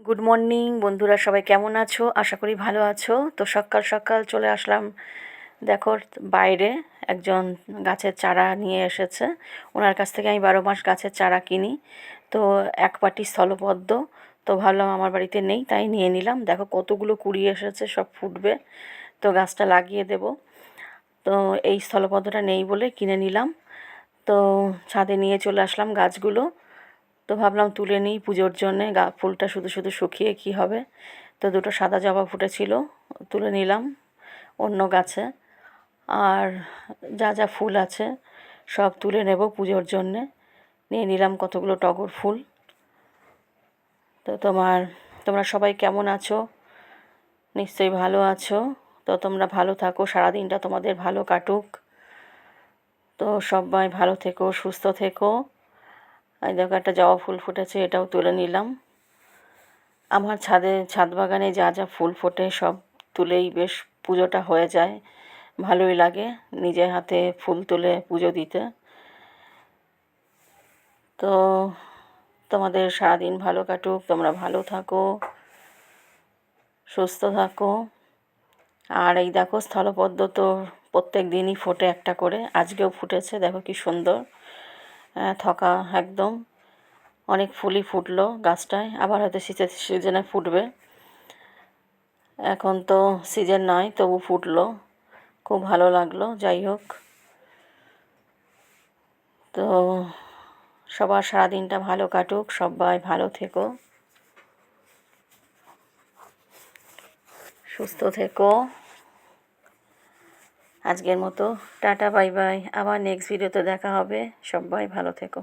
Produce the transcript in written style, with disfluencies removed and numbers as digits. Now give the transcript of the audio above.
Good morning বন্ধুরা, সবাই কেমন আছো? আশা করি ভালো আছো। তো সকাল সকাল চলে আসলাম। দেখো, বাইরে একজন গাছের চারা নিয়ে এসেছে। ওনার কাছ থেকে আমি 12 মাস গাছের চারা কিনি। তো এক পাটি স্থলপদ্ম, তো ভাবলাম আমার বাড়িতে নেই, তাই নিয়ে নিলাম। দেখো কতগুলো কুড়ি এসেছে, সব ফুটবে, তো গাছটা লাগিয়ে দেব। তো এই স্থলপদ্মটা নেই বলে কিনে নিলাম। তো ছাদে নিয়ে চলে আসলাম গাছগুলো। তো ভাবলাম তুলে নিই পুজোর জন্যে, ফুলটা শুধু শুধু শুকিয়ে কী হবে। তো দুটো সাদা জবা ফুটেছিল, তুলে নিলাম অন্য গাছে। আর যা যা ফুল আছে সব তুলে নেব পুজোর জন্যে। নিয়ে নিলাম কতগুলো টগর ফুল। তো তোমরা সবাই কেমন আছো? নিশ্চয়ই ভালো আছো। তো তোমরা ভালো থাকো, সারাদিনটা তোমাদের ভালো কাটুক। তো সবাই ভালো থেকো, সুস্থ থেকো। এই দেখো একটা জবা ফুল ফুটেছে, এটাও তুলে নিলাম। আমার ছাদ বাগানে যা যা ফুল ফোটে সব তুলেই বেশ পুজোটা হয়ে যায়। ভালোই লাগে নিজের হাতে ফুল তুলে পুজো দিতে। তো তোমাদের সারাদিন ভালো কাটুক, তোমরা ভালো থাকো, সুস্থ থাকো। আর এই দেখো স্থলপদ্ম তো প্রত্যেক দিনই ফোটে একটা করে, আজকেও ফুটেছে, দেখো কি সুন্দর থকা একদম। অনেক ফুলই ফুটলো গাছটায়, আবার হয়তো শীতের সিজনে ফুটবে। এখন তো সিজন নয়, তবু ফুটলো, খুব ভালো লাগলো। যাই হোক, তো সবার সারাদিনটা ভালো কাটুক, সবাই ভালো থেকো, সুস্থ থেকো। আজকের মতো টাটা, বাই বাই। আবার নেক্সট ভিডিওতে দেখা হবে। সবাই ভালো থেকো।